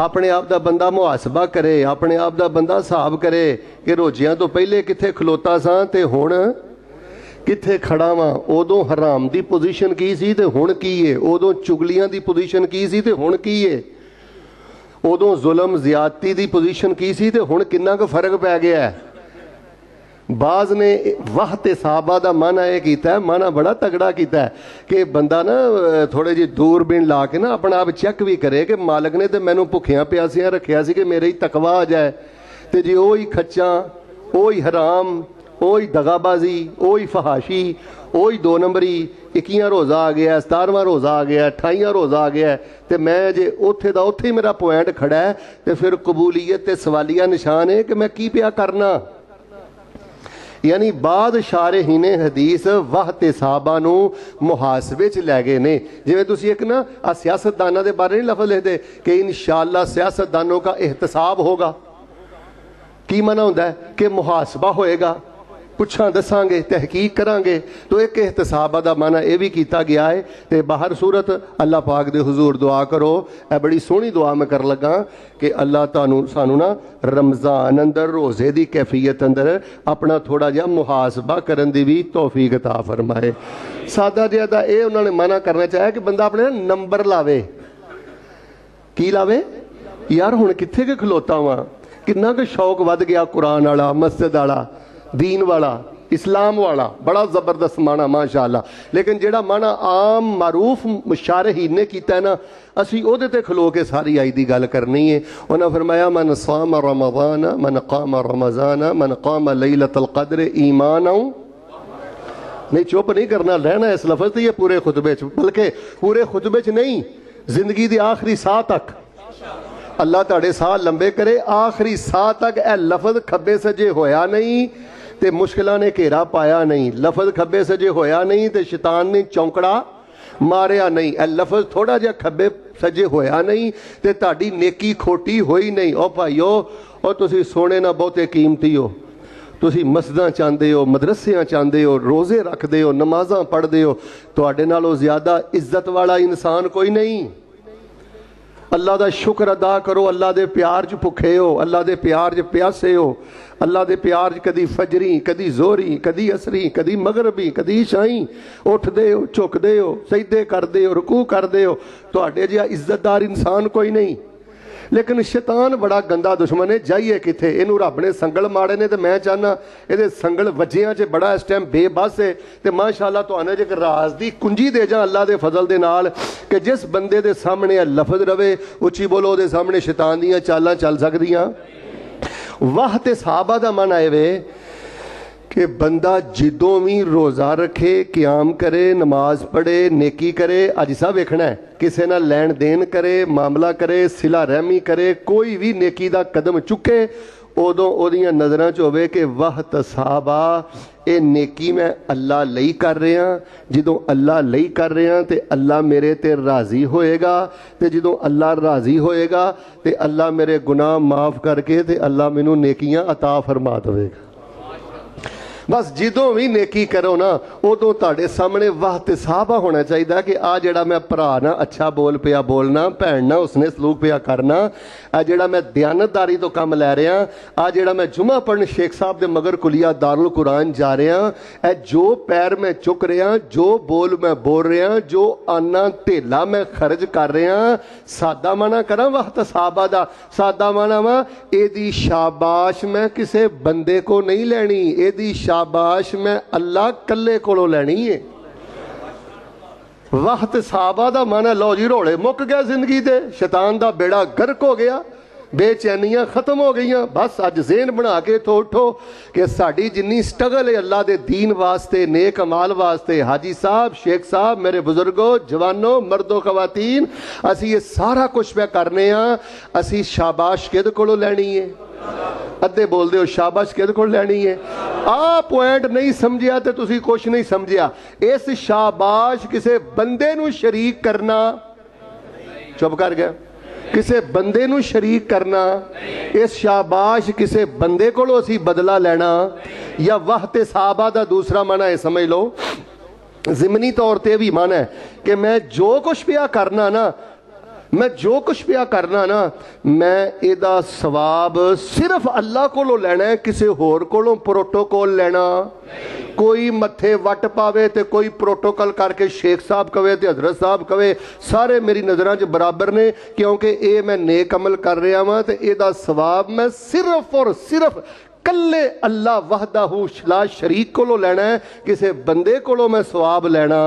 اپنے آپ دا بندہ محاسبہ کرے, اپنے آپ دا بندہ حساب کرے کہ روزیاں تو پہلے کتھے کھلوتا ساں تے ہن کتھے کھڑا واں. ادوں حرام دی پوزیشن کی سی تے ہن کی ہے, ادوں چگلیاں دی پوزیشن کی سی تے ہن کی ہے, ادوں ظلم زیادتی دی پوزیشن کی سی تے ہن کنا کو فرق پی گیا ہے. بعض نے وقت صحابہ دا معنی یہ کیتا ہے, معنی بڑا تگڑا کیتا ہے کہ بندہ نا تھوڑے جی دور بین لا کے نا اپنا آپ چیک بھی کرے کہ مالک نے تو مینوں بھکھیاں پیاسیاں رکھیا سی کہ میرے ہی تقوی آ جائے, تے جی اوہی کھچاں, اوہی حرام, اوہی دغا بازی, اوہی فحاشی, اوہی 2 نمبری, 21 روزہ آ گیا, 17واں روزہ آ گیا, 28واں روزہ آ گیا, تے میں جے اوتھے دا اوتھے ہی میرا پوائنٹ کھڑا ہے تے پھر قبولیت تے سوالیہ نشان ہے کہ میں کی پیا کرنا. یعنی بعد شارحین حدیث وقت صحابہ نو محاسبے چ لے گئے نے. جویں تسی ایک نا سیاستداناں دے بارے نہیں لفظ لکھدے کہ انشاءاللہ سیاستدانوں کا احتساب ہوگا, کی معنی ہوندا ہے کہ محاسبہ ہوئے گا, پچھاں دساں گے, تحقیق کران گے. تو ایک احتساب دا معنی اے بھی کیتا گیا ہے. تے باہر صورت اللہ پاک دے حضور دعا کرو, اے بڑی سونی دعا میں کر لگا کہ اللہ تانوں سانو نا رمضان اندر روزے دی کیفیت اندر اپنا تھوڑا جہا محاسبہ کرن دی بھی توفیق عطا فرمائے. سادہ جہا دا اے انہوں نے منع کرنا چاہیا کہ بندہ اپنے نمبر لاوے. کی لاوے یار ہن کتھے کے کھلوتا ہواں, کنا کہ شوق ود گیا قرآن والا, مسجد والا, دین والا, اسلام والا, بڑا زبردست معنی ماشاءاللہ. لیکن جیڑا معنی عام معروف شارحین نے کیتا ہے نا, اسی او دے تے کھلو کے ساری آئی دی گل کرنی ہے. انہاں فرمایا من صام رمضان من قام رمضان من قام لیلۃ القدر ایمانا, نہیں چپ نہیں کرنا, رہنا اس لفظ تے یہ پورے خطبے چ, بلکہ پورے خطبے چ نہیں, زندگی دی آخری ساہ تک اللہ تاڑے ساہ لمبے کرے, آخری ساہ تک اے لفظ کھبے سجے ہویا نہیں تے مشکلہ نے گھیرا پایا نہیں, لفظ کھبے سجے ہویا نہیں تے شیطان نے چونکڑا ماریا نہیں, اے لفظ تھوڑا جا کھبے سجے ہویا نہیں تے تاڑی نیکی کھوٹی ہوئی نہیں. او بھائیو, او تسی سونے نہ بہتے قیمتی ہو, تسی مسجداں چاندے ہو, مدرسیاں چاندے ہو, روزے رکھ دے ہو, نمازاں پڑھ دے ہو, تواڈے نالوں زیادہ عزت والا انسان کوئی نہیں. اللہ دا شکر ادا کرو, اللہ دے پیار چ بھکھے ہو, اللہ دے پیار چ پیاسے ہو, اللہ دے پیار چ کدی فجری, کدی زوری, کدی عصری, کدی مغربی, کدی عشائی اٹھ دے ہو, چک دے ہو, سجدے کر دے ہو, رکوع کر دے ہو. تواڈے جہا عزت دار انسان کوئی نہیں. لیکن شیطان بڑا گندا دشمن ہے, جائیے کتھے, اینو رب نے سنگل ماڑے نے تے میں چاہنا یہ سنگل وجیاں چ بڑا اس ٹائم بے بس ہے. تے ماشاءاللہ توانے جے راز دی کنجی دے جا اللہ دے فضل دے نال کہ جس بندے دے سامنے لفظ رہے اچھی بولو دے سامنے شیطان دیاں چالاں چل سکدیاں. وقت صحابہ دا من آئے وے کہ بندہ جدوں بھی روزہ رکھے, قیام کرے, نماز پڑھے, نیکی کرے, اج سب ویکھنا ہے, کسے نہ لین دین کرے, معاملہ کرے, صلہ رحمی کرے, کوئی بھی نیکی دا قدم چکے, ادوں اودیاں نظراں چ ہوے کہ وقت صحابہ اے نیکی میں اللہ لئی کر رہے ہیں, جدوں اللہ لئی کر رہے ہیں تے اللہ میرے تے راضی ہوئے گا, تے جدوں اللہ راضی ہوئے گا تے اللہ میرے گناہ معاف کر کے تے اللہ مینوں نیکیاں عطا فرما دے گا. بس جدوں بھی نیکی کرو نا ادوں تاڑے سامنے وقت صحابہ ہونا چاہیے کہ آ جڑا میں بھرا نا اچھا بول پیا بولنا, بھین نا اس نے سلوک پیا کرنا, آ جڑا میں دیانتداری تو کم لے رہا, آ جڑا میں جمعہ پڑھن شیخ صاحب دے مگر کلیہ دارالقرآن جا رہا, اے جو پیر میں چک رہا, جو بول میں بول رہا, جو آنا تیلا میں خرچ کر رہا, سادہ مانا کرا وقت صحابہ دا, سادہ مانا وا اے دی شاباش میں کسے بندے کو نہیں لینی, اے دی شاباش میں اللہ کلے کولو لینی ہے. وقت صحابہ دا مانا لو جی روڑے مک گیا زندگی دے, شیطان دا بیڑا گرک ہو گیا, بے چینیاں ختم ہو گئیاں. بس اج ذہن بنا کے تو اٹھو کہ ساڑی جنی سٹرگل ہے اللہ دے دین واسطے, نیک عمال واسطے, حاجی صاحب, شیخ صاحب, میرے بزرگوں, جوانوں, مردوں, خواتین, اسی یہ سارا کچھ پہ کرنے ہاں, اسی شاباش کد کولو لینی ہے, ادھے بول دے ہو شاباش کد کول لینی ہے. آ پوائنٹ نہیں سمجھیا تے تسی کچھ نہیں سمجھیا. اس شاباش کسے بندے نو شریک کرنا, چپ کر گیا, کسے بندے نو شریک کرنا, اس شاباش کسے بندے کو لو اسی بدلہ لینا, یا وقت صحابہ دا دوسرا معنی ہے سمجھ لو, ضمنی طور تے بھی معنی ہے کہ میں جو کچھ پیا کرنا نا मैं जो कुछ पिया करना ना, मैं इहदा सवाब सिर्फ अल्लाह कोलों लैना है, किसी होर कोलों प्रोटोकॉल लेना। कोई मत्थे वट पावे तो कोई प्रोटोकॉल करके शेख साहब कवे ते हजरत साहब कवे, सारे मेरी नज़रां च बराबर ने, क्योंकि ये मैं नेक अमल कर रहा वां ते इहदा सवाब मैं सिर्फ और सिर्फ कल्ले अल्लाह वहदाहू ला शरीक कोलों लेना है, किसी बंदे कोलों मैं सवाब लेना।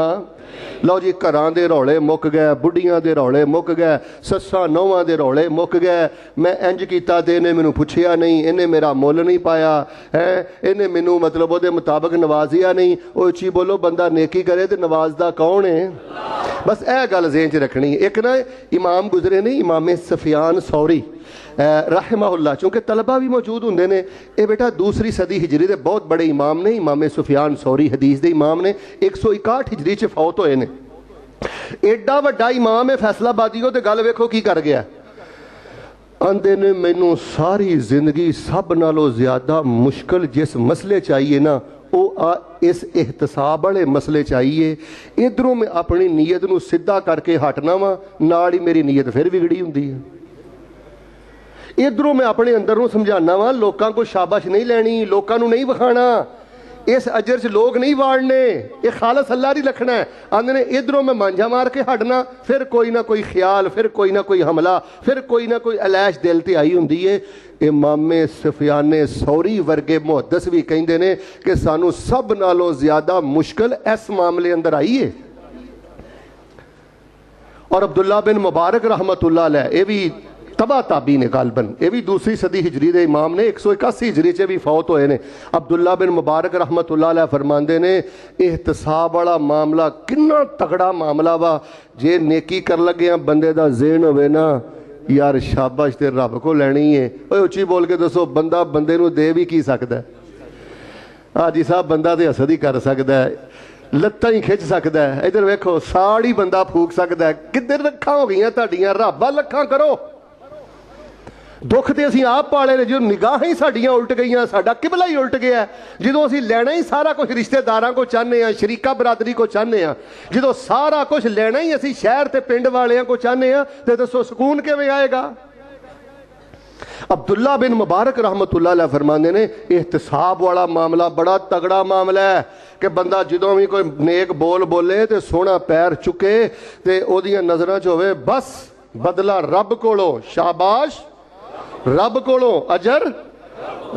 लो जी, घरां दे रौले मुक गए, बुढ़ियां दे रौले मुक गए, सस्सां नौवां दे रौले मुक गए। मैं इंज कीता ते इन्हें मैनू पुछया नहीं, इन्हें मेरा मुल नहीं पाया है, इन्हें मैनू मतलब उहदे मुताबिक नवाजिया नहीं। उची बोलो, बंदा नेकी करे तो नवाजदा कौन है? बस यह गल ज़हन च रखनी। एक ना इमाम गुजरे ने, इमाम सफियान सौरी रहमहुल्लाह, चूँकि तलबा भी मौजूद होंगे ने। ये बेटा दूसरी सदी हिजरी के बहुत बड़े इमाम ने, इमाम सुफियान सौरी हदीस के इमाम ने, 161 हिजरी च फौत होए ने। एडा वड्डा इमाम है फैसलाबादी, तो गल वेखो की कर गया। आंदे ने मैनू सारी जिंदगी सब नालों ज्यादा मुश्किल जिस मसले चाहिए ना, वो इस एहतसाब वाले मसले चाहिए। इधरों मैं अपनी नीयत नू सीधा करके हटना वा, नाल ही मेरी नीयत फिर बिगड़ी हुंदी है। इधरों मैं अपने अंदर नू समझाना वा, लोगों को शाबाश नहीं लैनी, लोगों को नहीं विखाना, इस अजर च लोग नहीं वाड़ने, ये खालस अल्लाह नहीं रखना है। आंदे ने इधरों मैं मांझा मार के हटना, फिर कोई ना कोई ख्याल, फिर कोई ना कोई हमला, फिर कोई ना कोई अलैश दिल ते आई हुंदी है। इमामे सफियाने सौरी वर्गे मुहद्दिस भी कहंदे ने कि सानू सब नालों ज्यादा मुश्किल इस मामले अंदर आई है। और अब्दुल्ला बिन मुबारक रहमतुल्लाह अलैह, ये भी तबा ताबी ने गालबन, ये भी दूसरी सदी हिजरी के इमाम ने, 181 हिजरी च भी फौत होए ने। अब्दुल्ला बिन मुबारक रहमतुल्लाह अलैह फरमांदे ने, एहतसाब वाला मामला कितना तगड़ा मामला वा। जे नेकी कर लगे बंदे दा ज़हन होवे ना, यार शाबाश ते रब को लैनी है। ओए उच्ची बोल के दसो, बंदा बंदे नू दे भी की सकता है? हाजी साहब, बंदा तो हसद ही कर सकता है, लत्तां ही खिंच सकता है, इधर वेखो साड़ ही बंदा फूक सकता है। किधर लखां हो गई तुहाडियां, रब्बा लखां करो। दुख तो असीं आप पाले ने, जो निगाह ही साडियां उल्ट गई, साडा किबला ही उल्ट गया। जो असीं लैना ही सारा कुछ रिश्तेदारां को चाहते हैं, शरीका बरादरी को चाहते हैं, जो सारा कुछ लेना ही असीं शहर ते पिंड वालियां को चाहते हैं, तो दसो सुकून किवें आएगा? अब्दुल्ला बिन मुबारक रहमतुल्लाह अलैह फरमांदे ने, एहतसाब वाला मामला बड़ा तगड़ा मामला है कि बंदा जदों भी कोई नेक बोल बोले तो सोहना पैर चुके ते ओदियां नज़रां च होवे बस बदला रब कोलों, शाबाश रब कोलों, अजर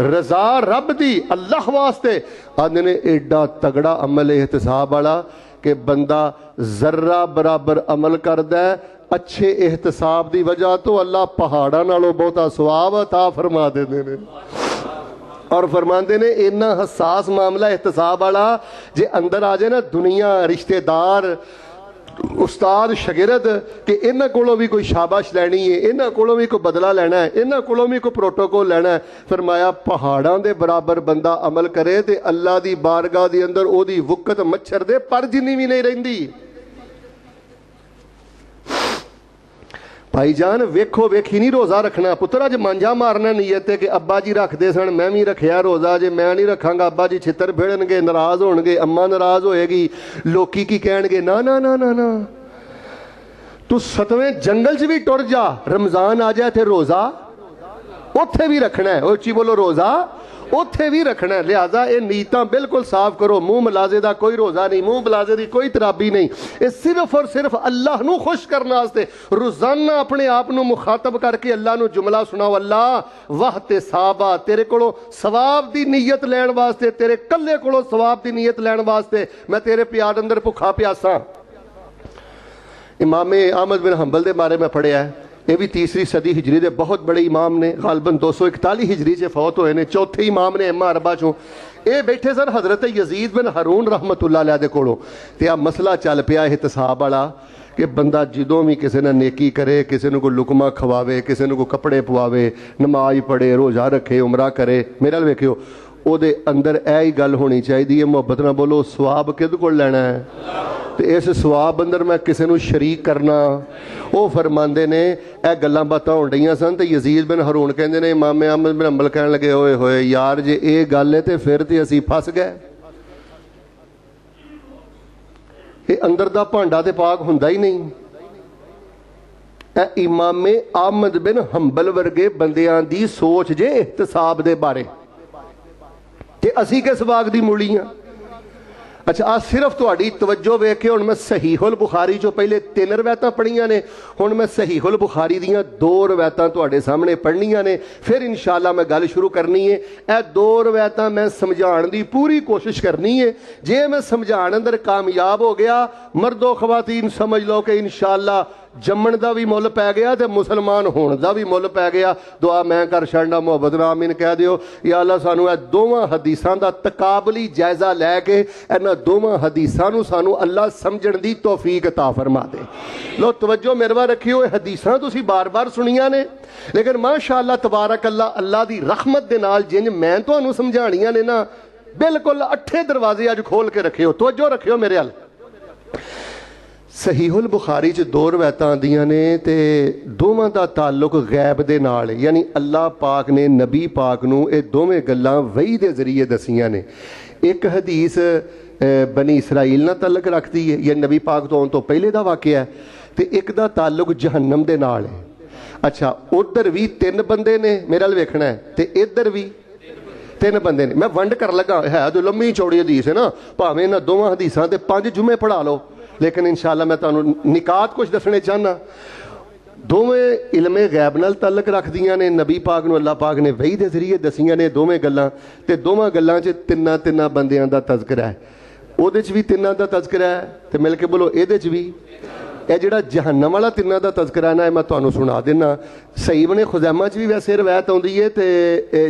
रजा रब दी, अल्लाह वास्ते। आंदे ने एडा तगड़ा अमल एहतसाब वाला कि बंदा जर्रा बराबर अमल करदा है, अच्छे एहतसाब की वजह तो अल्लाह पहाड़ा नालों बहुता सवाब अता फरमा देंदे ने। और फरमाते ने इन्ना हसास मामला एहतसाब वाला, जे अंदर आ जाए ना दुनिया, रिश्तेदार, उस्ताद, शगिरद, कि इन्हां कोलों भी कोई शाबाश लैनी है, इन्हां कोलों भी कोई बदला लेना है, इन्हां कोलों भी कोई प्रोटोकॉल लेना है। फरमाया पहाड़ां दे बराबर बंदा अमल करे तो अल्लाह दी बारगाह दे अंदर ओदी वुकत मच्छर दे पर जिन्नी भी नहीं रहिंदी। भाईजान वेखो वेखी नहीं रोज़ा रखना, पुत्र अज मांझा मारना नीयत है कि अब्बा जी रखते सन, मैं भी रखिया रोज़ा, जे मैं नहीं रखांगा अब्बा जी छितर फिरनगे, नाराज़ होणगे, अम्मा नाराज़ होएगी, लोकी की कहणगे। ना ना ना ना ना, तू 7वें जंगल च भी टुर जा, रमज़ान आ जाए थे रोज़ा उत्थे भी रखना है। उच्ची बोलो, रोज़ा उत्थे भी रखना है। लिहाजा ये नीयतां बिल्कुल साफ करो, मुंह मलाजे का कोई रोज़ा नहीं, मुंह मलाजे की कोई तराबी नहीं। ये सिर्फ और सिर्फ अल्लाह नू खुश करने वास्ते रोज़ाना अपने आप नू मुखातब करके अल्लाह नू जुमला सुनाओ, अल्लाह वाह ते साहबा, तेरे कोलों सवाब की नीयत लैन वास्ते, तेरे कल्ले कोलों सवाब की नीयत लैन वास्ते मैं तेरे प्यार अंदर भुखा प्यासा। इमामे अहमद बिन हंबल के बारे में पढ़िया है, ये भी तीसरी सदी हिजरी के बहुत बड़े इमाम ने, गालबन 241 हिजरी से फौत होए ने, चौथे इमाम ने इमा अरबा चों। ये बैठे सर हजरत यजीद बिन हारून रहमतुल्लाह अलैह दे कोलों, ते आ मसला चल पिया एहतसाब वाला कि बंदा जदों भी किसी ने नेकी करे, किसी को लुकमा खवावे, किसी को कपड़े पवावे, नमाज पढ़े, रोज़ा रखे, उमरा करे, मेरे नाल वेखियो ਉਹਦੇ अंदर यही गल होनी चाहिए है, मुहब्बत ना बोलो, सवाब किहदे कोल लैना है, तो इस सवाब अंदर मैं किसी को शरीक करना। वो फरमाते ने यह गल्लां बातां होण रहीआं सन, तो यजीद बिन हारून कहंदे ने, इमाम अहमद बिन हंबल कहण लगे, ओए होए यार जे ये गल है तो फिर तो असीं फस गए, ये अंदर दा भांडा तो पाक हुंदा ही नहीं। इमाम अहमद बिन हंबल वर्गे बंदियां दी सोच जे इहतसाब दे बारे ते असी किस बाग दी मूली हाँ। अच्छा आ सिर्फ तुहाडी तवज्जो वेख के हुण मैं सहीहुल बुखारी चो पहले 3 रवायतां पढ़ियां ने, हुण मैं सहीहुल बुखारी दियां 2 रवायतां तुहाडे सामने पढ़नियां ने, फिर इंशाअल्लाह मैं गल शुरू करनी है। ए 2 रवायतां मैं समझाण दी पूरी कोशिश करनी है। जे मैं समझाण अंदर कामयाब हो गया, मर्दो खवातीन समझ लो कि इंशाअल्लाह जम्मण दा भी मुल पै गया ते मुसलमान होण दा भी मुल पै गया। दुआ मैं कर छड़ना, मुहब्बत नाल आमीन कह दिओ। या अल्लाह सानू ए दोवां हदीसां दा तकाबली जायजा लैके इन्हां दोवां हदीसां नू सानू अल्लाह समझण दी तौफीक अता फरमा दे। लो तवज्जो मेरे वाल रखियो, हदीसां तुसीं बार बार सुनियां ने, लेकिन माशाअल्लाह तबारक अल्लाह अल्लाह दी रहमत दे नाल जिंज मैं तुहानू समझाणियां ने ना, बिल्कुल अठे दरवाजे अज खोल के रखियो। तवज्जो रखियो मेरे अल। सहीहुल बुखारी च 2 रवायतां आंदियां ने ते दोवां दा ताल्लुक गैब दे नाल, यानी अल्लाह पाक ने नबी पाक नू ये दोवें गल्लां वही दे जरिए दसियां ने। एक हदीस बनी इसराइल नाल ताल्लुक रखती है, या नबी पाक तो आउण तो पहले दा वाक़या है, ते एक दा ताल्लुक जहन्नम दे नाल है। अच्छा उधर भी 3 बंदे ने, मेरे अल वेखना है, ते इधर भी 3 बंदे ने। मैं वंड कर लगा, है तो लम्मी चौड़ी हदीस है ना, भावें इन्हां दोवां हदीसां ते 5 जुमे पढ़ा लो, लेकिन इंशाअल्लाह मैं तुहानू निकात कुछ दसने चाहना। दोवें इल्मे गैब नाल तल्लक रखदियां ने, नबी पाक नू अल्लाह पाक ने वही दे जरिए दसियां ने दोवें गल्लां, ते दोवां गल्लां च तिन्नां बंदियां दा तज़किरा है। ਉਹਦੇ च भी तिन्नां दा तज़किरा है, तो मिल के बोलो ਇਹਦੇ च भी। ਇਹ ਜਿਹੜਾ जहन्नम वाला तिन्नां दा तज़किरा है ना, मैं तुहानू सुना देना। सही बने खुज़ैमा च भी वैसे रवायत आउंदी है, तो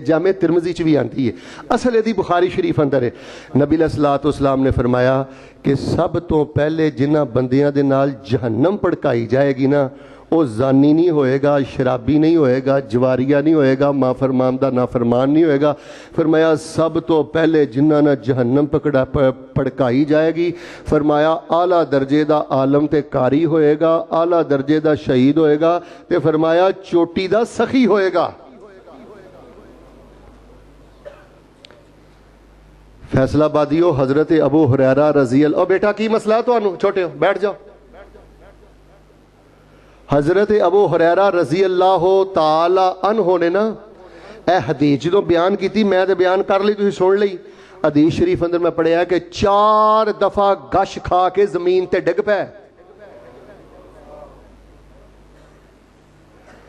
जामे तिरमिज़ी च भी आती है। असल यदि बुखारी शरीफ अंदर है, नबी अलैहिस्सलातु वस्सलाम ने फरमाया कि सब तो पहले जिन्हां बंदियां दे नाल जहन्नम भड़काई जाएगी ना, वो जानी नहीं होएगा, शराबी नहीं होएगा, जवारिया नहीं होएगा, माफरमान दा नाफरमान नहीं होएगा। फरमाया सब तो पहले जिन्हां ना जहन्नम भड़काई जाएगी, फरमाया आला दर्जे दा आलम ते कारी होएगा, आला दर्जे दा शहीद होएगा, ते फरमाया चोटी दा सखी होएगा। फैसलाबादियों हजरत अबू हुरैरा रज़ी अल्लाह, ओ बेटा की मसला है तुहानू, छोटे हो बैठ जाओ। हजरत अबू हुरैरा रज़ी अल्लाह ताला अन्हो ने ना ए हदीस जो बयान की, मैं तो बयान कर ली, तुसीं सुन ली। हदीस शरीफ अंदर मैं पढ़िया कि 4 दफा गश खा के जमीन ते डिग पै।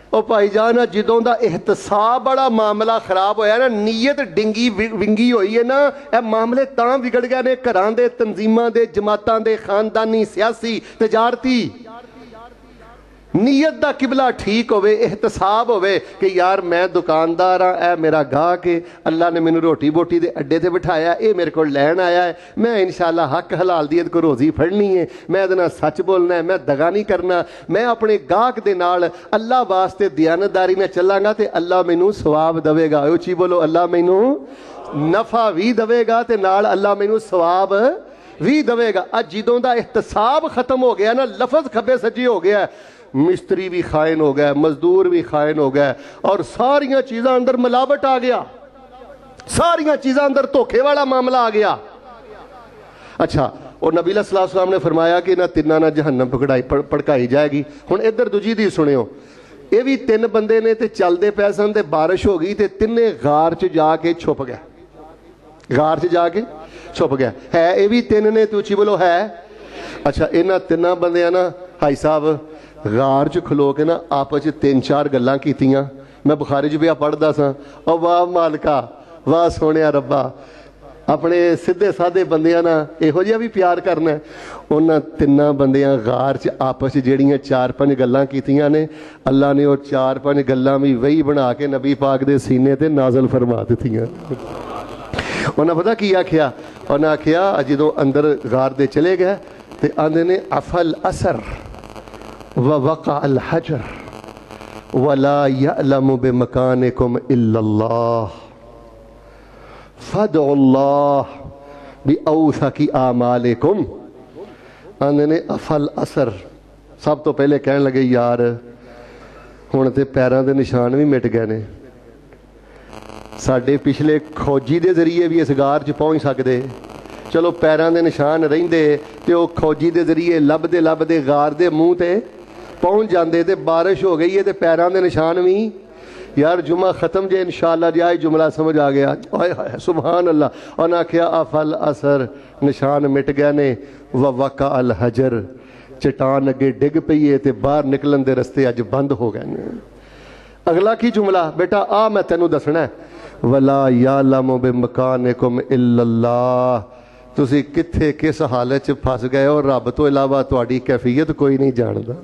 ओ भाईजान जदों दा एहतसाब वाला मामला खराब होया ना, नीयत डिंगी विंगी हुई है ना, ए मामले तां बिगड़ गए ने घरां दे, तंजीमां दे, जमातां दे, खानदानी, सियासी, तजारती। नीयत दा किबला ठीक होवे, एहतसाब होवे कि यार मैं दुकानदार हाँ, ए मेरा गाहक है, अल्लाह ने मैनू रोटी बोटी दे अड्डे ते बिठाया, ये मेरे को लैन आया है, मैं इंशाअल्लाह हक हलाल दी को रोजी फड़नी है, मैं इहदे नाल सच बोलना है, मैं दगा नहीं करना, मैं अपने गाहक दे नाल अल्लाह वास्ते दयानतदारी नाल चलांगा ते अल्लाह मैनू सवाब देवेगा। उची बोलो, अल्लाह मैनू नफा भी देवेगा ते नाल अल्लाह मैनू सवाब भी देवेगा। अज जदों दा एहतसाब खत्म हो गया ना, लफज खब्बे सज्जे हो गया, मिस्त्री भी खायन हो गया, मजदूर भी खायन हो गया, और सारियां चीज़ां अंदर मिलावट आ गया, सारियां चीज़ां अंदर धोखे वाला मामला आ गया। अच्छा और नबी सल्लल्लाहु अलैहि वसल्लम ने फरमाया कि इन्हां तिन्नां नाल जहन्नम भड़काई जाएगी। हुण इधर दूजी दी सुनियो, ये भी 3 बंदे ने ते चलदे पै सन ते बारिश हो गई ते तिन्ने गार च जाके छुप गया, गार च जाके छुप गया। है ये भी 3 ने, तुची बोलो है। अच्छा इन्हां 3 बंदियां ना भाई साहब गार च खलो के ना आपस च 3-4 गल्लां कीतियां। मैं बुखारी च भी पढ़दा सा, ओ वाह मालका, वाह सोहणिया रब्बा, अपने सीधे साधे बंदियां ना इहो जिहा भी प्यार करना है। उन्हां 3 बंदियां गार च आपस च ਜਿਹੜੀਆਂ 4-5 गल्लां कीतियां ने, अल्लाह ने वो 4-5 गल्लां भी वही बना के नबी पाक दे सीने ते नाज़िल फरमा दित्तियां। उन्हें पता की आख्या, उन्हें आख्या जदों अंदर गार दे चले गए ते आंदे ने अफल असर व वक़ा अल हजर वला यअलमु बिमकानिकुम इल्लल्लाह फदउल्लाह बिऔसकी आमालिकुम। आंदे ने अफल असर, सब तो पहले कहन लगे यार हुण ते पैरां दे निशान भी मिट गए ने, साडे पिछले खोजी दे जरिए भी इस गार च पहुँच सकते, चलो पैरां दे निशान रहिंदे ते वो खोजी दे जरिए लभदे लभदे गार दे मूँह ते पहुँच जाते तो बारिश हो गई है तो पैरों के निशान भी यार जुमा ख़त्म जे इंशाअल्लाह जे आई जुमला समझ आ गया ओए हाय सुभान अल्लाह उन्हें आख्या अफल असर निशान मिट गए ने वका अल हजर चट्टान अगे डिग पई है तो बाहर निकलन के रस्ते अज बंद हो गए ने। अगला की जुमला बेटा आ मैं तेनू दसना है वला यालमु बिमकानिकुम इल्लल्लाह तुसी किथे किस हालत च फस गए हो रब तो इलावा तुहाडी कैफियत कोई नहीं जानदा।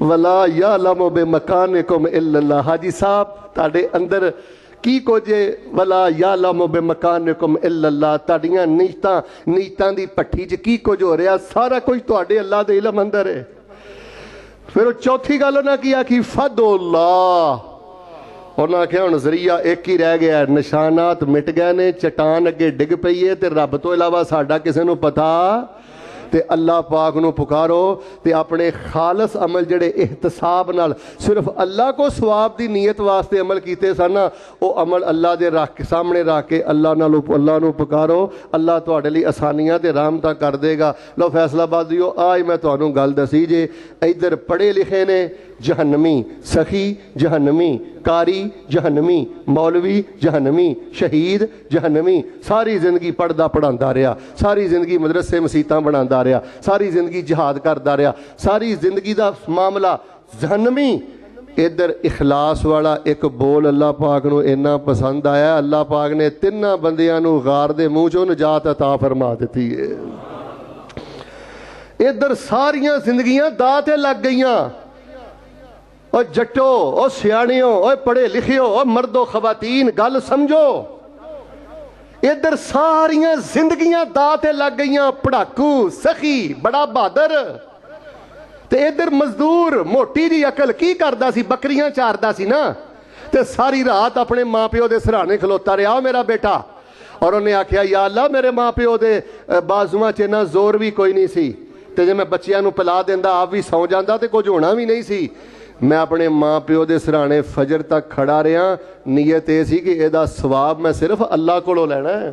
वला यालमु बिमकानिकुम इल्लल्लाह हाजी साहब तुहाडे अंदर की कुछ वला यालमु बिमकानिकुम इल्लल्लाह तुहाडियां नीयतां दी भट्ठी च की कुछ हो रहा सारा कुछ तुहाडे अल्लाह दे इल्म अंदर है। फिर चौथी गल उन्हें की आखी फदुल्लाह उन्हें आख्या हुण जरिया एक ही रह गया निशानात मिट गए ने चट्टान अगे डिग पई है ते रब तो इलावा साडा किसी नूं पता ते अल्लाह पाक नूं पुकारो ते अपने खालस अमल जड़े एहतसाब नाल सिर्फ अल्लाह को सवाब दी नीयत वास्ते अमल कीते सन वो अमल अल्लाह दे रख सामने रख के अल्लाह नूं पुकारो अल्लाह तुहाडे लई आसानियां ते रहमतां कर देगा। लो फैसलाबादियो आज मैं तुहानूं गल दसी जे इधर पढ़े लिखे ने जहन्नमी सखी जहन्नमी कारी जहन्नमी मौलवी जहन्नमी शहीद जहन्नमी सारी जिंदगी पढ़दा पढ़ांदा रहा सारी जिंदगी मदरसे मसीतां बनांदा रहा सारी जिंदगी जिहाद करदा रहा सारी जिंदगी दा मामला जहन्नमी। इधर इखलास वाला एक बोल अल्लाह पाक नूं इन्ना पसंद आया अल्लाह पाक ने तिन्ना बंदियां नूं गार दे मूँह चों नजात अता फरमा दित्ती है। इधर सारियां जिंदगियां दाह ते लग गईयां और जट्टो और सियाणियों और पढ़े लिखियो और मर्दो खवातीन गल समझो इधर सारियां जिंदगियां दाह ते लग गईयां पढ़ाकू सखी बड़ा बहादुर ते इधर मजदूर मोटी जी अकल की करदा सी बकरियां चारदा सी ना ते सारी रात अपने माँ प्यो दे सराहने खलोता रहा मेरा बेटा और उन्हें आख्या या अल्लाह मेरे माँ प्यो दे बाजुआं च इन्ना जोर भी कोई नहीं सी ते जे मैं बच्चियां नूं पिला देंदा आप भी सौ जांदा ते कुछ होना भी नहीं सी। मैं अपने माँ प्यो दे सराहने फजर तक खड़ा रहा नीयत ये सी कि इहदा सवाब मैं सिर्फ अल्लाह कोलों लैना है।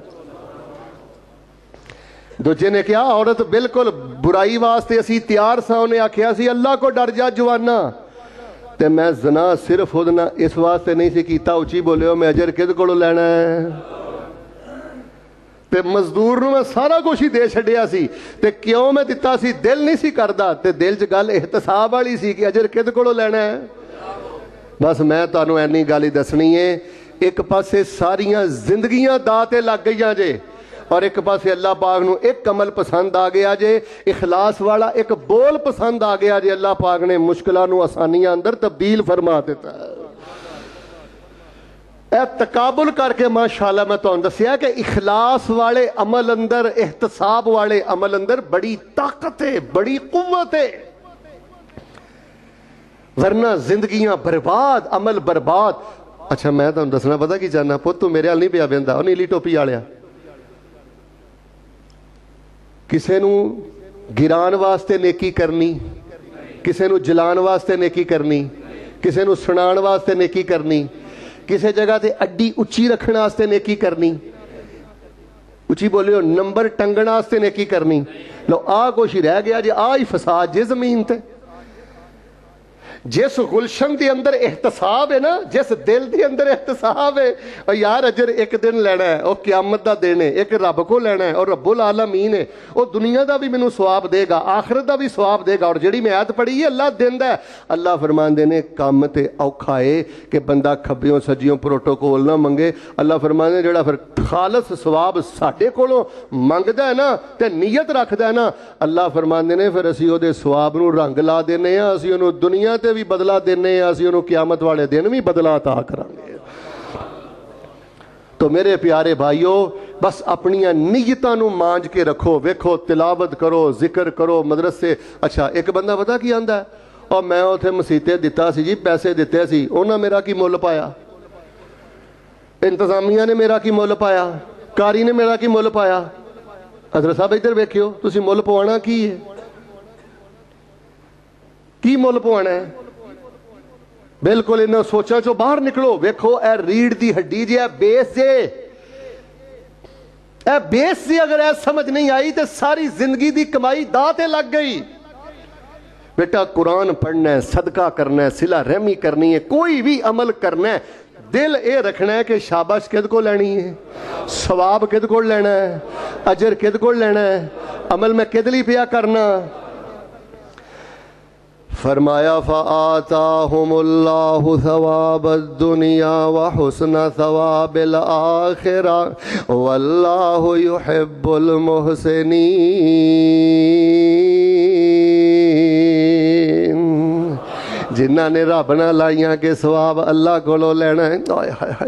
दूजे ने कहा औरत बिल्कुल बुराई वास्ते असी तैयार सा उन्हें आख्या सी अल्लाह को डर जा जवाना ते मैं जना सिर्फ उहदे इस वास्ते नहीं सी कीता उची बोलियो मैं अजर किहदे कोलों लैना है ते मजदूर नूं मैं सारा कुछ ही दे छड्डिया सी ते क्यों मैं दिता सी दिल नहीं सी करदा ते दिल च गल एहतसाब वाली सी कि अजर किहदे कोलों लैना है। बस मैं तुहानूं इन्नी गल ही दसनी है एक पासे सारियां जिंदगियां दाह ते लग गईयां जे और एक पासे अल्लाह पाक नूं एक अमल पसंद आ गया जे इखलास वाला एक बोल पसंद आ गया जे अल्लाह पाक ने मुश्किलां नूं आसानियां अंदर तब्दील फरमा दिता। तकाबुल करके माशाअल्लाह मैं तुहानूं दस्सिया कि इखलास वाले अमल अंदर एहतसाब वाले अमल अंदर बड़ी ताकत है बड़ी कुव्वत है वरना जिंदगियां बर्बाद अमल बर्बाद। अच्छा मैं तुहानूं दसना पता की चाहना पुत्त तू मेरे हाल नहीं पिया बेंदा ओ नीली टोपी वालिया किसे नूं गिरान वास्ते नेकी करनी किसे नूं जलान वास्ते नेकी करनी किसे नूं सुनाण वास्ते नेकी करनी किसी जगह ते अड्डी उच्ची रखने वास्ते नेकी करनी उच्ची बोलियो नंबर टंगण वास्ते नेकी करनी। लो आ कुछ ही रह गया जी आ ही फसाद जे जमीन ते जिस गुलशन के अंदर एहतसाब है ना जिस दिल के अंदर एहतसाब है और यार अजर एक दिन लेना है और क्यामत का दिन है एक रब को लेना है और रब्बुल आलमीन है वो दुनिया का भी मैनू सवाब देगा आखिरत का भी सवाब देगा। और जिहड़ी मैं आयत पढ़ी है अल्लाह देंदा है अल्लाह फरमांदे ने काम ते औखा है कि बंदा खब्बियों सज्जियों प्रोटोकोल ना मंगे अल्लाह फरमांदे जिहड़ा फिर खालस सवाब साडे कोलों मंगदा है ना ते नीयत रखदा है ना अल्लाह फरमांदे ने फिर असीं ओहदे सवाब नूं रंग ला दिंदे आ असीं ओहनूं दुनिया ते भी बदला देने असीं ओहनूं क़यामत वाले दिन भी बदला अता करांगे। तो मेरे प्यारे भाइयों बस अपनियां नीयतां नूं मांझ के रखो वेखो तिलावत करो जिक्र करो मदरसे। अच्छा एक बंदा पता की आंदा और मैं उत्थे मसीते दिता सी जी पैसे दिते सी उन्हां मेरा की मुल पाया इंतजामिया ने मेरा की मुल पाया कारी ने मेरा की मुल पाया। हजरत साहब इधर वेखियो तुसीं मुल पवाना की है की मुल पवाना है बिल्कुल इन्हां सोचां चों बाहर निकलो। वेखो ए रीढ़ दी हड्डी जे बेस जे ए बेस से अगर ऐ समझ नहीं आई तो सारी जिंदगी दी कमाई दां ते लग गई। बेटा कुरान पढ़ना है, सदका करना है, सिला रहमी करनी है, कोई भी अमल करना है, दिल ये रखना है कि शाबाश किद को लेनी है, सवाब किद को लेना है, अजर किद को लेना है, अमल में किद लिए पिया करना। फरमाया फ़आताहुमुल्लाहु सवाबद्दुनिया व हुस्न सवाबिल आखिरा वल्लाहु युहिब्बुल मुहसिनीन। जिन्हां ने रब नाल लाइयां कि सवाब अल्लाह कोलों लैना है,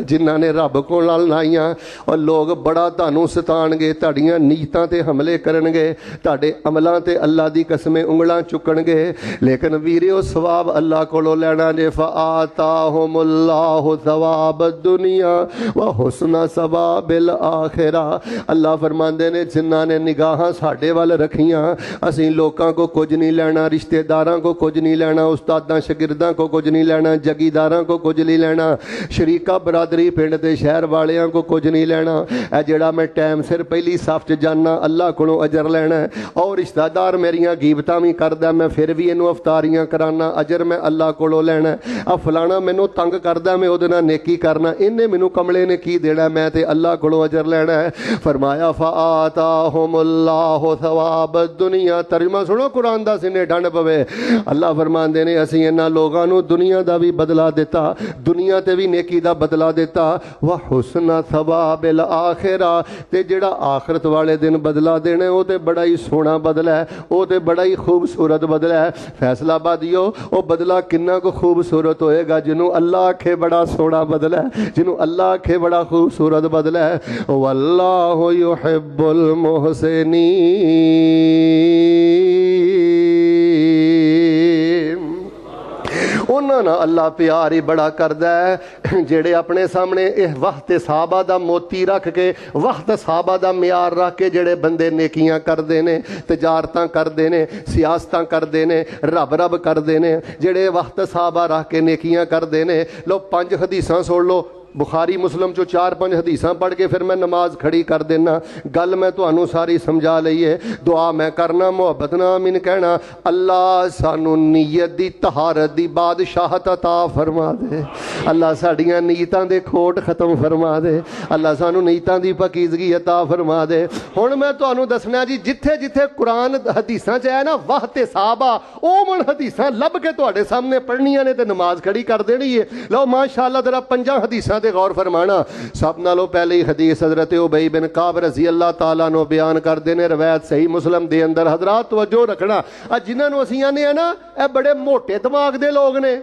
जिन्हां ने रब को नाल लाइयां और लोग बड़ा तुहानूं सताणगे, तुहाडीआं नीयतां ते हमले करनगे, तुहाडे अमलां ते अल्लाह दी कसमें उंगलां चुकणगे, लेकिन वीरियो सवाब अल्लाह कोलों लैना जे। फ़आताहुमुल्लाहु सवाबद दुनिया व हुस्न सवाबिल आखिरा। अल्लाह फरमांदे ने जिन्हां ने निगाहां साडे वल रखियां, असीं लोकां को कुछ नहीं लैना, रिश्तेदारां को कुछ नहीं लैना, उस्तादां गिरदा को कुछ नहीं लेना, जगीदारां को कुछ नहीं लेना, शरीका बरादरी पिंड ते शहर वालियां को कुछ नहीं लेना। ऐ जेड़ा मैं टाइम सिर पहली सफ च जाना अल्लाह कोलों अजर लेना, और रिश्तेदार मेरियां गीबतां भी करदा मैं फिर भी इनू अफतारियां कराना, अजर मैं अल्लाह कोलों लेना। आ फलाना मैनू तंग करदा मैं उहदे नाल नेकी करना, इन्हें मैनू कमले ने की देना, मैं ते अल्लाह कोलों अजर लेना है। फरमाया फ़आताहुमुल्लाहु सवाबद दुनिया। तर्जुमा सुनो कुरान दा, सिने डंड पवे। अल्लाह फरमांदे ने असीं लोगों को दुनिया का भी बदला दिता, दुनिया ते भी नेकी का बदला दिता, व हुस्न सवाबिल आखिरा, ते जेड़ा आखिरत वाले दिन बदला देना वो तो बड़ा ही सोहना बदला है, वो तो बड़ा ही खूबसूरत बदला है। फैसला बादियो वो बदला किन्ना को खूबसूरत होएगा, जिन्हों अल्लाह आखे बड़ा सोहना बदला है, जिन्हों अल्लाह आखे बड़ा खूबसूरत बदला है। वल्लाहु युहिब्बुल मुहसिनीन। उन्होंने अल्लाह प्यार ही बड़ा करदा है, जेड़े अपने सामने इस वक्त साहबा दा मोती रख के, वक्त साहबा दा म्यार रख के जेड़े बंदे नेकियां करते हैं, तजारतां करते हैं, सियासतां करते हैं, रब रब करते हैं, जेड़े वक्त साहबा रख के नेकियां करते हैं। लो 5 हदीसां सुन लो, बुखारी मुस्लिम चो 4-5 हदीसां पढ़ के फिर मैं नमाज खड़ी कर देना। गल मैं तुहानू सारी समझा लई है, दुआ मैं करना, मुहब्बत ना आमीन कहना। अल्लाह सानू नीयत दी तहारत दी बादशाहत अता फरमा दे, अल्लाह साड़ियां नीयतां दे खोट खत्म फरमा दे, अल्लाह सानू नीयतां दी पकीज़गी अता फरमा दे। हुण मैं तुहानू दसना जी, जिथे जिथे कुरान हदीसां च है ना वाहते साहबा, ओ मन हदीसां लभ के तुहाडे सामने पढ़नियां ने ते नमाज खड़ी कर देनी है। लो माशाअल्लाह जरा 5 हदीसां ते गौर फरमाना। सब नालों पहले ही हदीस हजरत उबई बिन काब रजी अल्लाह तआला नो बयान करते हैं, रवायत सही मुस्लिम दे अंदर। हजरात तवज्जो रखना, जिन्होंने असीं आने हैं ना, ये बड़े मोटे दिमाग दे लोग ने,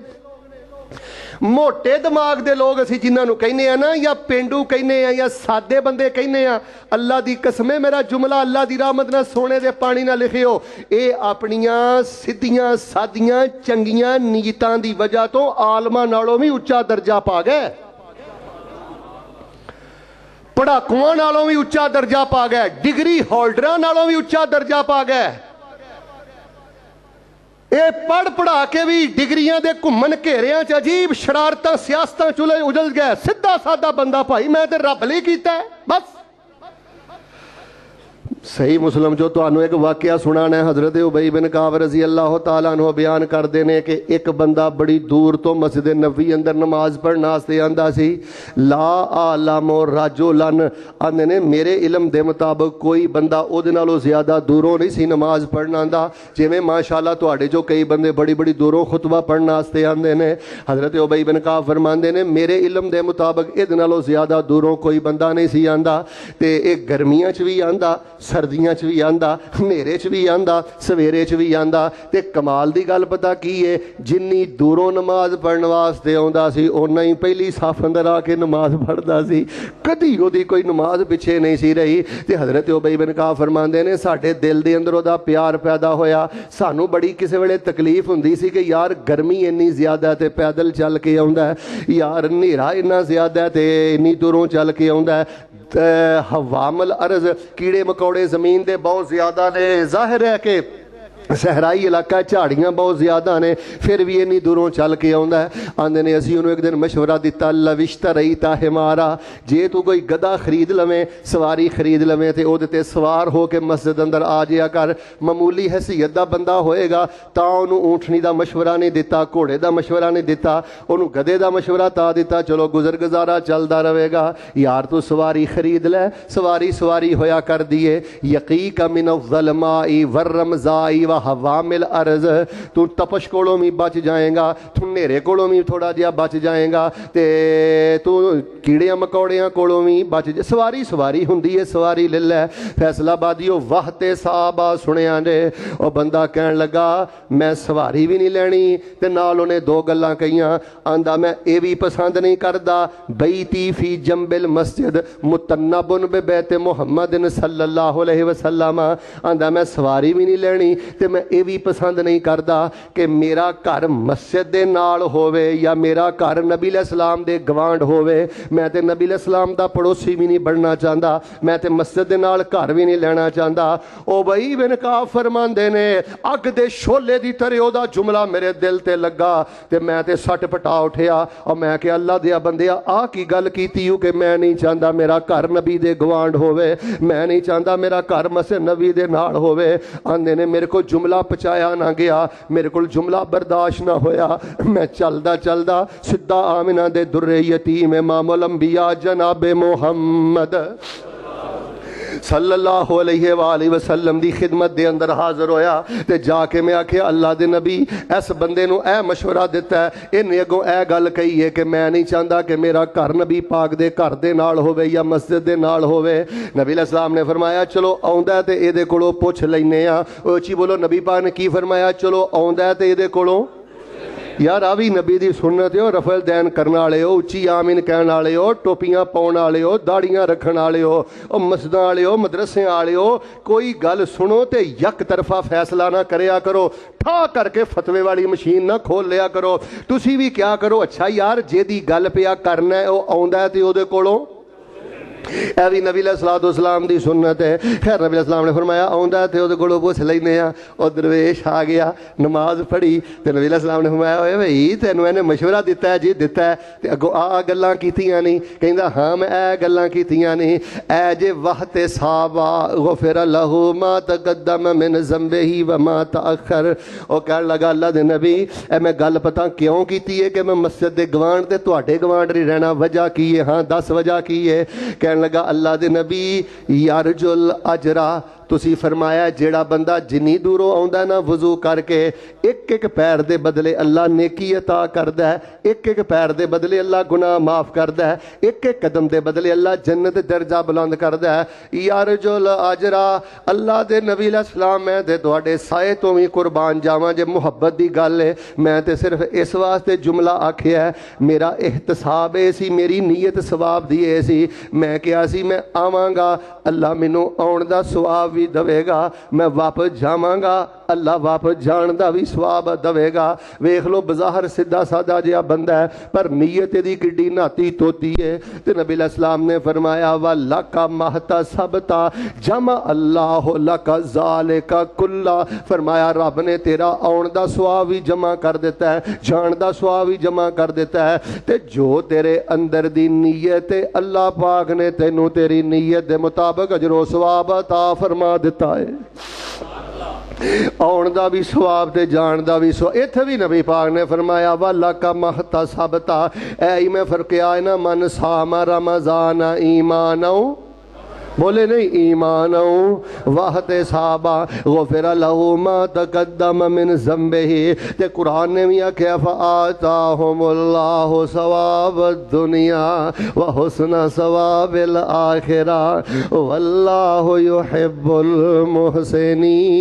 मोटे दिमाग दे लोग असीं जिन्होंने कहने हैं ना, या पेंडू कहने हैं या सादे बंदे कहने हैं। अल्लाह दी कसमें मेरा जुमला अल्लाह दी रहमत ना सोने दे पानी ना लिखियो, ये अपनियां सीधियां सादियां चंगियां नीयतां दी वजह तो आलमां नालों भी उच्चा दर्जा पा गए, पढ़ाकुआं नालों भी उच्चा दर्जा पा गए, डिग्री होल्डरां नालों भी उच्चा दर्जा पा गए। ये पढ़ पढ़ा के भी डिग्रियां दे घुमन घेरियां च अजीब शरारतां सियासतां चुले उजल गए। सीधा सादा बंदा भाई मैं ते रब लई कीता है बस। सही मुस्लिम जो तुहानू एक वाकया सुनाना है। हजरत उबई बिन काब रजी अल्लाह तआला अन्हु बयान करते हैं कि एक बंदा बड़ी दूर तो मस्जिद नबी अंदर नमाज पढ़ने वास्ते आंदा सी। ला आलमो राजुलन, आंदे ने मेरे इलम दे मुताबिक कोई बंदा उहदे नालों ज्यादा दूरों नहीं सी नमाज पढ़ना आंदा, जिवें माशाअल्लाह तुहाडे जो कई बंदे बड़ी बड़ी दूरों खुतबा पढ़ने वास्ते आंदे ने। हजरत उबई बिन काब फरमांदे ने मेरे इलम दे मुताबिक इहदे नालों ज्यादा दूरों कोई बंदा नहीं सी आंदा, ते इह गर्मियां च भी आंदा, सर्दियां च भी आंदा, हनेरे च भी आंदा, सवेरे च भी आंदा। ते कमाल दी गल पता की है, जिन्नी दूरों नमाज पढ़ने वास्ते आउंदा सी उन्ना ही पहली साफ अंदर आके नमाज पढ़दा सी, कदी ओदी कोई नमाज पिछे नहीं सी रही। ते हजरत उबई बिन काब फरमांदे ने साडे दिल दे अंदर ओदा प्यार पैदा होया। सानू बड़ी किसी वेले तकलीफ हुंदी सी कि यार गर्मी इन्नी ज्यादा ते पैदल चल के आउंदा है, यार हनेरा इन्ना ज्यादा ते इन्नी दूरों चल के आउंदा है, हवामल अर्ज कीड़े मकौड़े जमीन दे बहुत ज्यादा ने। जाहिर है कि सहराई इलाका झाड़ियाँ बहुत ज़्यादा ने फिर भी इन्नी दूरों चल के आउंदा है। आंदे ने असीं उन्होंने एक दिन मशवरा दिता लविश्ता रही ता हिमारा जे तू कोई गधा खरीद लवें सवारी खरीद लवें तो वो सवार हो के मस्जिद अंदर आ जाया कर। मामूली हैसीयत का बंदा होएगा तो उन्होंने ऊँटनी का मशवरा नहीं दिता घोड़े का मशवरा नहीं दिता उन्होंने गधे का मशवरा ता दिता चलो गुजर गुजारा चलता रहेगा। यार तू सवारी खरीद लै सवारी सवारी होया कर दिए यकी का मिनज़लमाई वर्रमज़ाई व हवामिल अर्ज तू तपश कोलों भी बच जाएगा तू नेरे कोलों भी थोड़ा जिहा बच जाएगा ते तू कीड़ियां मकौड़ियां कोलों भी बच सवारी सवारी हुंदी है सवारी ले लै। फैसलाबादियों वाह ते साहबा सुनिया जे वह बंदा कहन लगा मैं सवारी भी नहीं लैनी ते नाल उन्हें दो गल्लां कहियां आंदा मैं ये भी पसंद नहीं करदा बैती फी जंबिल मस्जिद मुतन्नबुन बिबैत मुहम्मद सल्लल्लाहु अलैहि वसल्लम आंदा मैं सवारी भी नहीं लैनी ते मैं ये भी पसंद नहीं करता कि मेरा घर मस्जिद दे नाल होवे या मेरा घर नबी अलैहिस्सलाम दे गवांड होवे। मैं ते नबी अलैहिस्सलाम दा पड़ोसी भी नहीं बनना चाहता मैं ते मस्जिद दे नाल घर भी नहीं लेना चाहता। ओ बई बिन का फरमांदे ने अग दे शोले दी तरह ओदा जुमला मेरे दिल ते लगा ते मैं ते सट पटा उठिया और मैं कि अल्लाह दिया बंदिया आ की गल कीती हूँ कि मैं नहीं चाहता मेरा घर नबी दे गवांड होवे मैं नहीं चाहता मेरा घर मस्जिद नबी दे नाल होवे। आंदे ने मेरे को जुमला पचाया ना गया मेरे को जुमला बर्दाश्त ना होया मैं चलदा चलदा सिद्धा आमिना दे दुर्रे यतीम इमामुल अंबिया जनाबे मुहम्मद सल्लल्लाहु अलैहि वसल्लम दी खिदमत दे अंदर हाजिर होया ते जाके मैं आखे अल्लाह दे नबी इस बंदे नूं ए मशवरा दिता है इन्हें अगों ए गल कही है कि मैं नहीं चाहता कि मेरा घर नबी पाक दे घर दे नाल होवे या मस्जिद दे नाल होवे। नबी अलैहिस्सलाम ने फरमाया चलो आउंदा ते इहदे कोलों पुछ लैने आ। उची बोलो नबी पाक ने की फरमाया चलो आउंदा ते इहदे कोलों यार आ भी नबी दी सुन्नत हो रफल दैन करने वाले हो उच्ची आमीन कहने वाले हो टोपियां पाने वाले हो दाड़ियां रखने वाले हो मस्जिदां वाले हो मदरसे वाले हो कोई गल सुनो ते यक तरफा फैसला ना करया करो ठा करके फतवे वाली मशीन ना खोल लिया करो। तुसी भी क्या करो अच्छा यार जेदी गल पिया करना है वो आउंदा है ते ओदे कोलों ए भी नबी अलैहिस्सलाम दी सुन्नत है। खैर नबी अलैहिस्सलाम ने फरमाया आउंदा ते ओदे कोलों पुछ लैने आ। और दरवेश आ गया नमाज पढ़ी ते नबी अलैहिस्सलाम ने फरमाया ओए भाई तैनूं इहने मशवरा दिता है जी दिता है ते अगों आ गल्लां कीतियां नहीं कहंदा हां मैं ए गल्लां कीतियां नहीं ए जे वहते साहबा गुफिर लहू मा तकद्दम मिन ज़ंबिही व मा तअखर। ओ कहन लगा अल्लाह दे नबी ए मैं गल पता क्यों कीती है कि मैं मस्जिद दे गवांड ते तुहाडे गवांड नहीं रहना वजह की है हां दस वजह की है। कहन लगा अल्लाह दे नबी यारजुल अजरा तुसी फरमाया जेड़ा बंदा जिन्नी दूरों आउंदा ना वजू करके एक एक पैर दे बदले अल्लाह नेकी अता करदा है एक एक पैर दे बदले अल्लाह गुनाह माफ करदा है एक एक कदम दे बदले अल्लाह जन्नत दर्जा बुलंद करदा है। यारजुल अजरा अल्लाह दे नबी अलैहिस्सलाम मैं ते तुहाडे साए तो भी कुर्बान जावां जे मुहब्बत दी गल है मैं ते सिर्फ इस वास्ते जुमला आखिया है मेरा एहतसाब है सी मेरी नीयत सवाब दी है सी मैं क्या सी मैं आवांगा अल्लाह मैनू आउण दा सवाब भी दवेगा मैं वापस जावांगा अल्लाह वापस जान दा भी सवाब दवेगा। वेख लो बज़ाहर सीधा सादा जिहा बंदा है पर नीयत दी किड्डी नाती तोती है। ते नबी अलैहिस्सलाम ने फरमाया वा लका महता सबता जमा अल्लाह लका ज़ालिका कुल्ला फरमाया रब ने तेरा आउण दा सवाब भी जमा कर दिता है जान दा सवाब भी जमा कर दिता है ते जो तेरे अंदर दी नीयत है अल्लाह पाक ने तैनू तेरी नीयत दे मुताबिक अजरो सवाब अता फरमा दिता है। आउण दा भी सवाब ते जान दा भी सवाब। इत्थे भी नबी पाक ने फरमाया वाला का महता सबता ऐ मैं फरकिया ना मन सामा रमजान ईमानो बोले नहीं ईमानो वाहते साहबा गुफिर लहू मा तकद्दम मिन ज़ंबिही ते कुरान ने भी आख्या फ़आताहुमुल्लाहु सवाब दुनिया व हुस्न सवाबिल आखिरा वल्लाहु युहिब्बुल मुहसिनीन।